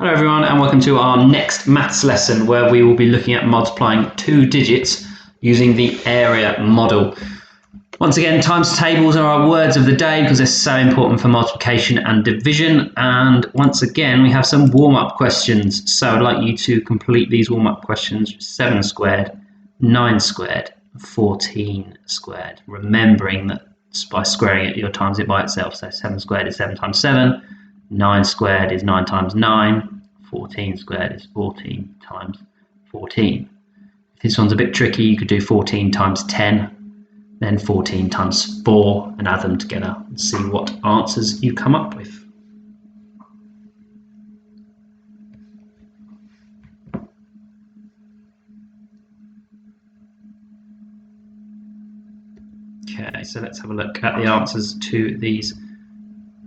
Hello everyone and welcome to our next maths lesson where we will be looking at multiplying two digits using the area model. Once again, times tables are our words of the day because they're so important for multiplication and division. And once again, we have some warm-up questions. So I'd like you to complete these warm-up questions: 7 squared, 9 squared, 14 squared. Remembering that by squaring it, you'll times it by itself. So 7 squared is 7 times 7. 9 squared is 9 times 9, 14 squared is 14 times 14. If this one's a bit tricky, you could do 14 times 10, then 14 times 4 and add them together and see what answers you come up with. Okay, so let's have a look at the answers to these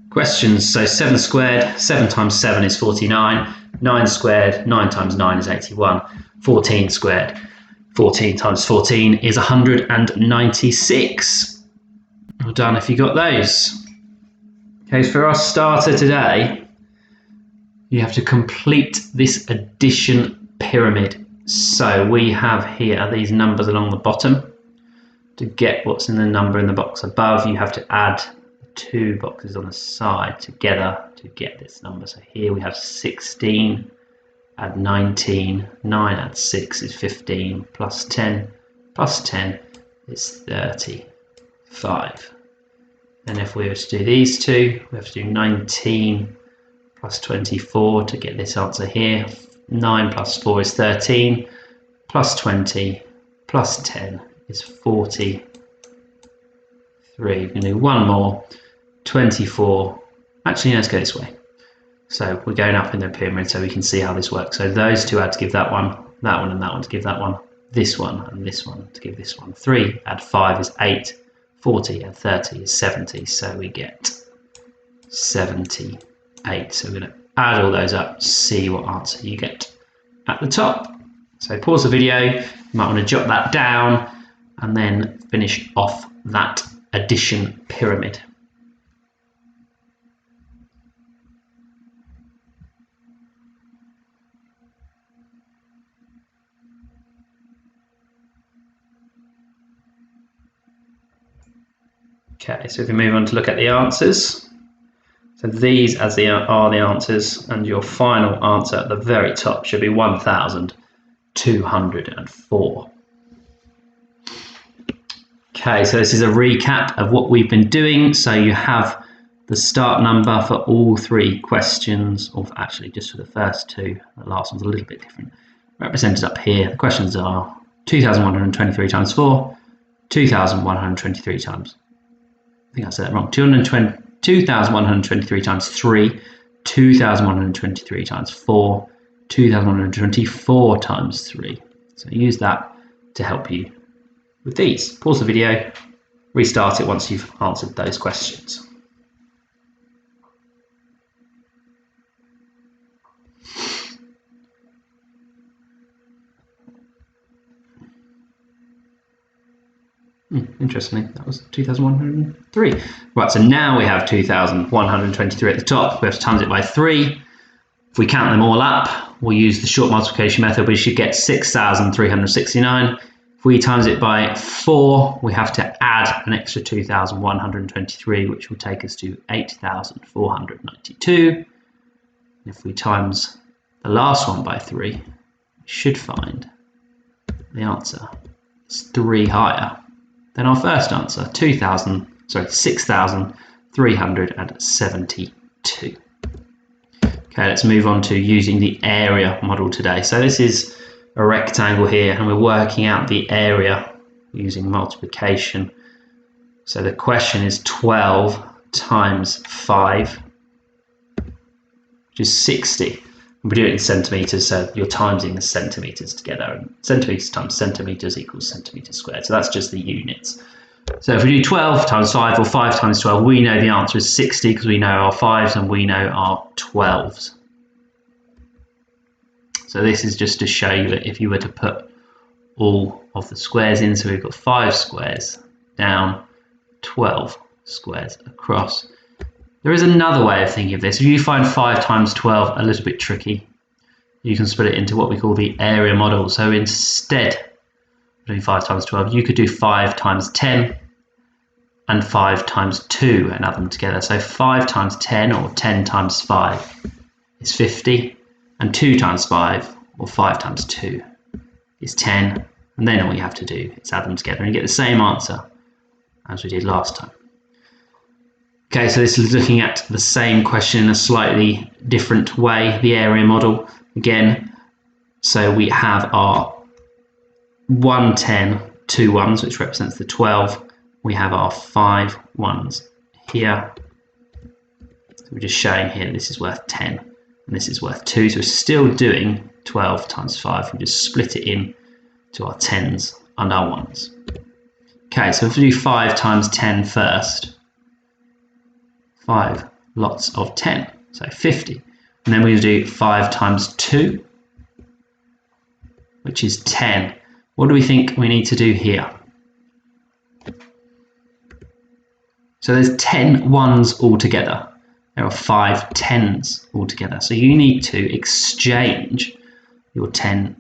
questions. So 7 squared, 7 times 7 is 49. 9 squared, 9 times 9 is 81. 14 squared, 14 times 14 is 196. Well done if you got those. Okay, for our starter today, you have to complete this addition pyramid. So we have here these numbers along the bottom. To get what's in the number in the box above, you have to add two boxes on the side together to get this number. So here we have 16, add 19, 9 add 6 is 15, plus 10 is 35. And if we were to do these two, we have to do 19 plus 24 to get this answer here. 9 plus 4 is 13, plus 20 plus 10 is 43. We can do one more. 24, actually let's go this way. So we're going up in the pyramid so we can see how this works. So those two add to give that one and that one to give that one, this one and this one to give this one. 3 add 5 is 8, 40 add 30 is 70, so we get 78. So we're going to add all those up, see what answer you get at the top. So pause the video, you might want to jot that down and then finish off that addition pyramid. Okay, so if we move on to look at the answers, so these are the answers, and your final answer at the very top should be 1,204. Okay, so this is a recap of what we've been doing. So you have the start number for all three questions, or actually just for the first two. The last one's a little bit different. Represented up here, the questions are 2,123 times 4, 2,123 times, I think I said that wrong, 2,123 times 3, 2,123 times 4, 2,124 times 3. So use that to help you with these. Pause the video, restart it once you've answered those questions. Interestingly, that was 2,103. Right, so now we have 2,123 at the top. We have to times it by 3. If we count them all up, we'll use the short multiplication method. We should get 6,369. If we times it by 4, we have to add an extra 2,123, which will take us to 8,492. If we times the last one by 3, we should find the answer is 3 higher than our first answer, 6,372. Okay, let's move on to using the area model today. So this is a rectangle here and we're working out the area using multiplication. So the question is 12 times 5, which is 60. We do it in centimetres, so you're timesing the centimetres together, and centimetres times centimetres equals centimetres squared. So that's just the units. So if we do 12 times 5 or 5 times 12, we know the answer is 60 because we know our 5s and we know our 12s. So this is just to show you that if you were to put all of the squares in, so we've got 5 squares down, 12 squares across, There is another way of thinking of this. If you find 5 times 12 a little bit tricky, you can split it into what we call the area model. So instead of doing 5 times 12, you could do 5 times 10 and 5 times 2 and add them together. So 5 times 10 or 10 times 5 is 50, and 2 times 5 or 5 times 2 is 10, and then all you have to do is add them together and you get the same answer as we did last time. Okay, so this is looking at the same question in a slightly different way, the area model again. So we have our 1 10, 2 1s, which represents the 12. We have our 5 1s here. So we're just showing here that this is worth 10 and this is worth 2. So we're still doing 12 times 5. We just split it in to our 10s and our 1s. Okay, so if we do 5 times 10 first, 5 lots of 10, so 50. And then we do 5 times 2, which is 10. What do we think we need to do here? So there's 10 1s altogether. There are 5 10s altogether. So you need to exchange your 10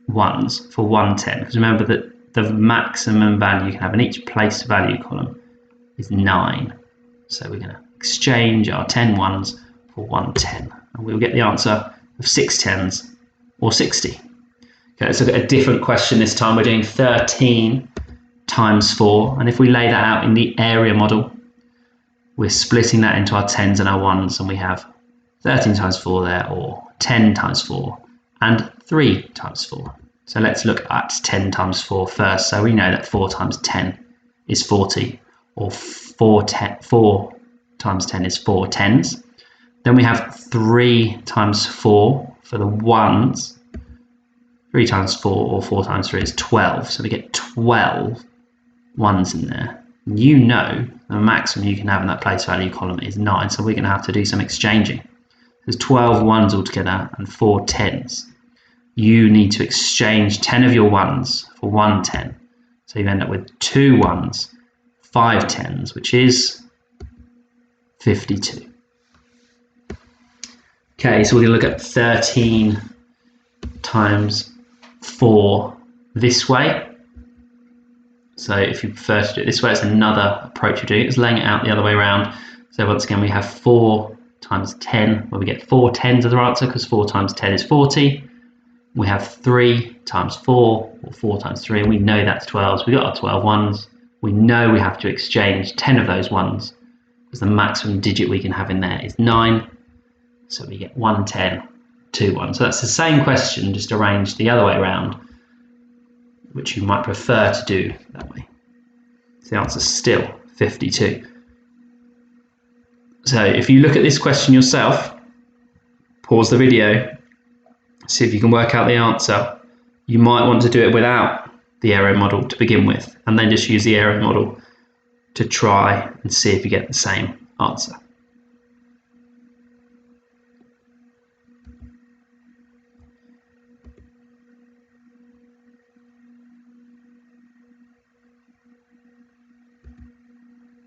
1s for 1 10. Because remember that the maximum value you can have in each place value column is 9. So we're going to exchange our 10 1s for 1 10. And we'll get the answer of 6 10s or 60. Okay, let's look at a different question this time. We're doing 13 times 4. And if we lay that out in the area model, we're splitting that into our 10s and our 1s. And we have 13 times 4 there, or 10 times 4, and 3 times 4. So let's look at 10 times 4 first. So we know that 4 times 10 is 40, or 4 times 10 is 4 10s. Then we have 3 times 4 for the 1s. 3 times 4 or 4 times 3 is 12. So we get 12 1s in there. You know the maximum you can have in that place value column is 9. So we're going to have to do some exchanging. There's 12 1s altogether and 4 10s. You need to exchange 10 of your 1s for 1 10. So you end up with 2 1s, 5 10s, which is 52. Okay, so we're going to look at 13 times 4 this way. So if you prefer to do it this way, it's another approach of doing it. It's laying it out the other way around. So once again, we have 4 times 10, where we get 4 10s as our answer, because 4 times 10 is 40. We have 3 times 4, or 4 times 3, and we know that's 12. So we got our 12 1s. We know we have to exchange 10 of those 1s, because the maximum digit we can have in there is 9. So we get 1 10, 2 1. So that's the same question, just arranged the other way around, which you might prefer to do that way. So the answer is still 52. So if you look at this question yourself, pause the video, see if you can work out the answer. You might want to do it without the area model to begin with, and then just use the area model to try and see if you get the same answer.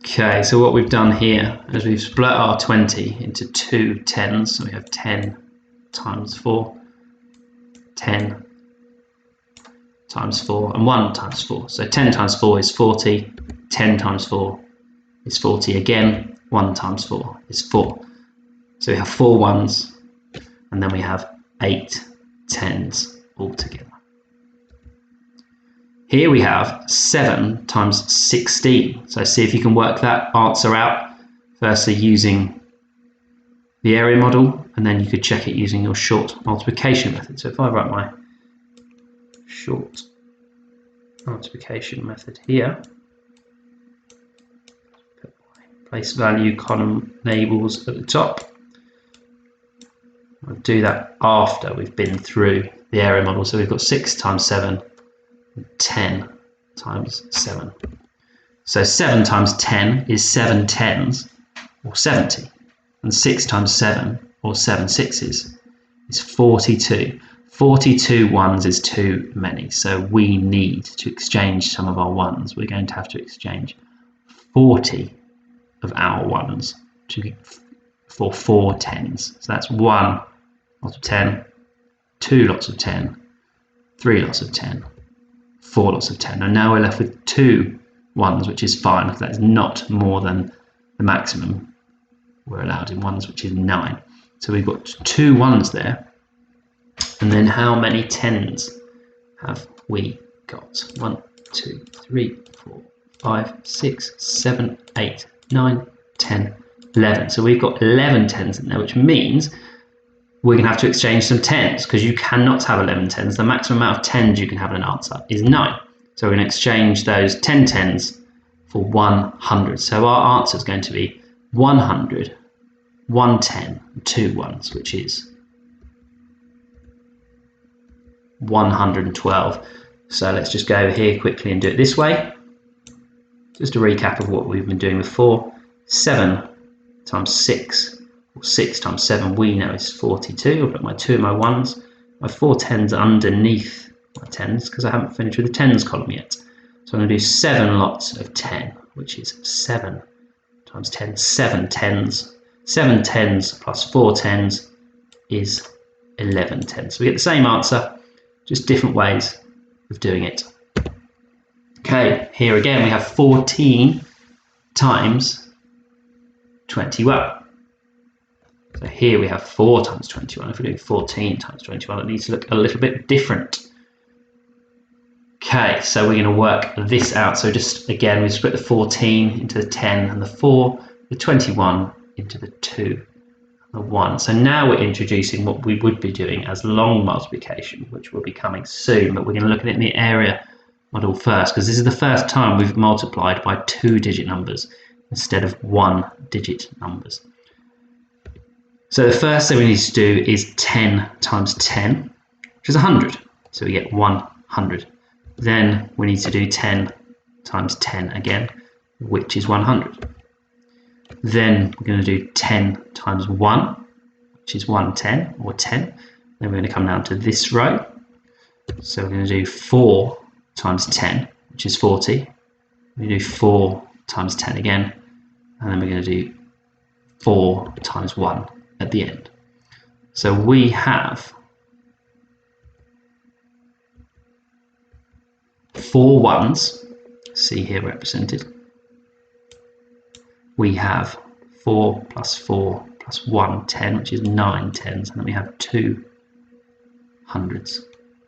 Okay, so what we've done here is we've split our 20 into 2 10s. So we have 10 times 4, 10 times 4, and 1 times 4. So 10 times 4 is 40, 10 times 4 is 40 again, 1 times 4 is 4. So we have 4 1s, and then we have 8 10s altogether. Here we have 7 times 16. So see if you can work that answer out, firstly using the area model, and then you could check it using your short multiplication method. So if I write my short multiplication method here, put my place value column labels at the top. I'll do that after we've been through the area model. So we've got 6 times 7, 10 times 7. So 7 times 10 is 7 10s, or 70. And 6 times 7, or 7 6s, is 42. 42 1s is too many, so we need to exchange some of our 1s. We're going to have to exchange 40 of our 1s for 4 tens. So that's 1 lot of 10, 2 lots of 10, 3 lots of 10, 4 lots of 10. And now we're left with 2 ones, which is fine, because that is not more than the maximum we're allowed in ones, which is 9. So we've got 2 ones there. And then how many tens have we got? 1, 2, 3, 4, 5, 6, 7, 8, 9, 10, 11. So we've got 11 tens in there, which means we're going to have to exchange some tens, because you cannot have 11 tens. The maximum amount of tens you can have in an answer is 9. So we're going to exchange those 10 tens for 100. So our answer is going to be 100, 1 10, 2 ones, which is 112. So let's just go over here quickly and do it this way. Just a recap of what we've been doing before. 7 times 6, or 6 times 7, we know is 42. I've got my 2 and my 1s. My 4 tens are underneath my 10s because I haven't finished with the tens column yet. So I'm going to do 7 lots of 10, which is 7 times 10, 7 tens. 7 tens plus 4 tens is 11 tens. So we get the same answer, just different ways of doing it. Okay, here again we have 14 times 21. So here we have 4 times 21. If we're doing 14 times 21, it needs to look a little bit different. Okay, so we're going to work this out. So just again, we split the 14 into the 10 and the 4, the 21 into the 2 and the 1. So now we're introducing what we would be doing as long multiplication, which will be coming soon, but we're going to look at it in the area model first, because this is the first time we've multiplied by 2-digit numbers instead of 1-digit numbers. So the first thing we need to do is 10 times 10, which is 100. So we get 100. Then we need to do 10 times 10 again, which is 100. Then we're going to do 10 times 1, which is 110 or 10. Then we're going to come down to this row. So we're going to do 4 times 10, which is 40. We do 4 times 10 again, and then we're going to do 4 times 1 at the end. So we have 4 ones, see here represented. We have 4 plus 4 plus 1, 10, which is 9 tens, and then we have 2 hundreds.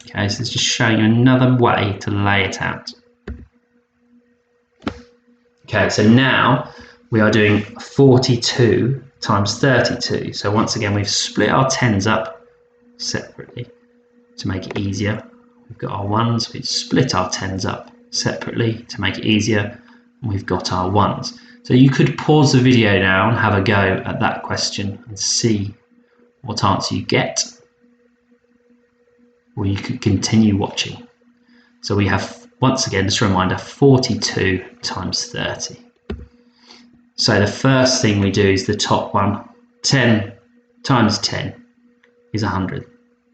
Okay, so it's just showing you another way to lay it out. Okay, so now we are doing 42 times 32. So once again, we've split our tens up separately to make it easier. We've got our ones, we've split our tens up separately to make it easier, and we've got our ones. So you could pause the video now and have a go at that question and see what answer you get, or you could continue watching. So we have, once again, just a reminder, 42 times 30. So the first thing we do is the top one. 10 times 10 is 100.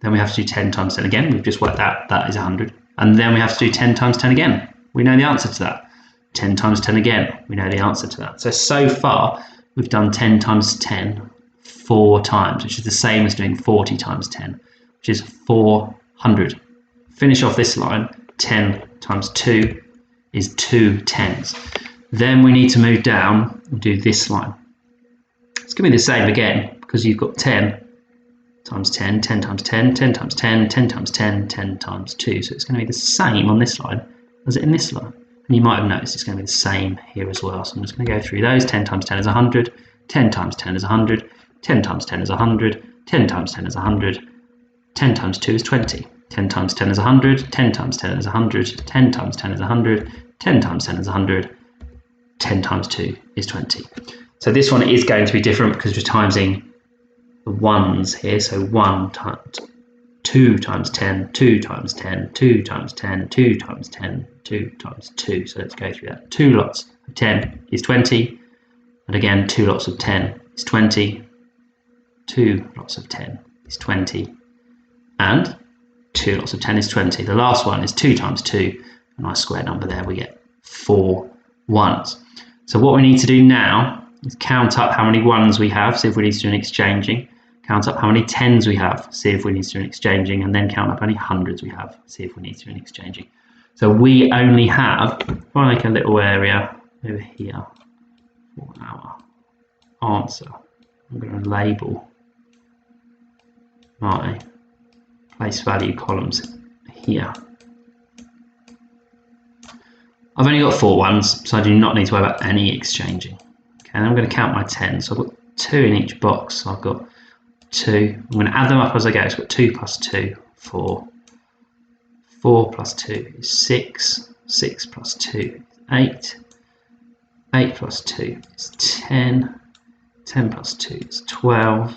Then we have to do 10 times 10 again. We've just worked out that is 100. And then we have to do 10 times 10 again. We know the answer to that. 10 times 10 again. We know the answer to that. So far, we've done 10 times 10 4 times, which is the same as doing 40 times 10, which is 400. Finish off this line. 10 times 2 is 2 tens. Then we need to move down and do this line. It's going to be the same again, because you've got 10 times 10, 10 times 10, 10 times 10, 10 times 10, 10 times 2. So it's going to be the same on this line as in this line. And you might have noticed it's going to be the same here as well. So I'm just going to go through those. 10 times 10 is 100, 10 times 10 is 100, 10 times 10 is 100, 10 times 10 is 100, 10 times 2 is 20. 10 times 10 is 100, 10 times 10 is 100, 10 times 10 is 100, 10 times 10 is 100, 10 times 2 is 20. So this one is going to be different because we're timesing the ones here. So 1 times 2 times 10, 2 times 10, 2 times 10, 2 times 10, 2 times 2. So let's go through that. 2 lots of 10 is 20. And again, 2 lots of 10 is 20. 2 lots of 10 is 20. And 2 lots of 10 is 20. The last one is 2 times 2. A nice square number there. We get 4 ones. So what we need to do now is count up how many ones we have, see if we need to do an exchanging. Count up how many tens we have, see if we need to do an exchanging, and then count up how many hundreds we have, see if we need to do an exchanging. So we only have, if I make a little area over here for our answer, I'm going to label my place value columns here. I've only got 4 ones, so I do not need to worry about any exchanging. Okay, and I'm going to count my 10s. So I've got 2 in each box. So I've got 2. I'm going to add them up as I go. So I've got 2 plus 2, 4. 4 plus 2 is 6. 6 plus 2 is 8. 8 plus 2 is 10. 10 plus 2 is 12.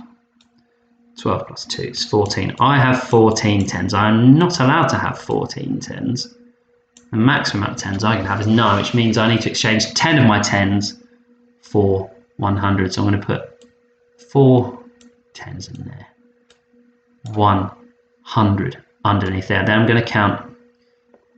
12 plus 2 is 14. I have 14 tens. I am not allowed to have 14 tens. The maximum amount of tens I can have is 9, which means I need to exchange 10 of my tens for 100. So I'm going to put 4 tens in there. 100 underneath there. Then I'm going to count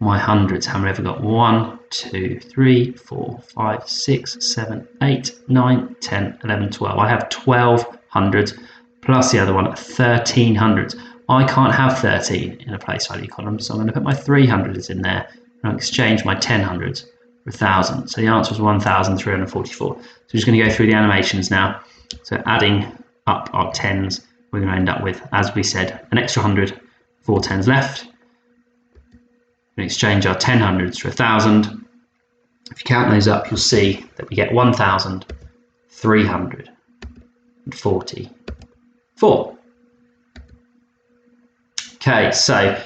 my hundreds. How many have I got? 1, 2, 3, 4, 5, 6, 7, 8, 9, 10, 11, 12. I have 12 hundreds plus the other one, 13 hundreds. I can't have 13 in a place value column, so I'm going to put my 300s in there. I'll exchange my 10 hundreds for 1,000. So the answer is 1,344. So we're just going to go through the animations now. So adding up our tens, we're going to end up with, as we said, an extra 100, 4 tens left. We exchange our 10 hundreds for 1,000. If you count those up, you'll see that we get 1,344. Okay, so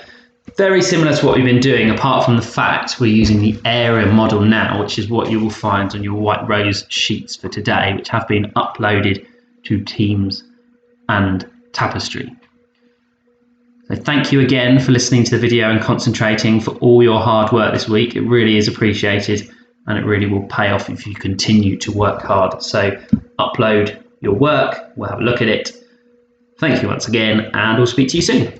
very similar to what we've been doing, apart from the fact we're using the area model now, which is what you will find on your White Rose sheets for today, which have been uploaded to Teams and Tapestry. So thank you again for listening to the video and concentrating, for all your hard work this week. It really is appreciated, and it really will pay off if you continue to work hard. So upload your work, we'll have a look at it. Thank you once again, and we'll speak to you soon.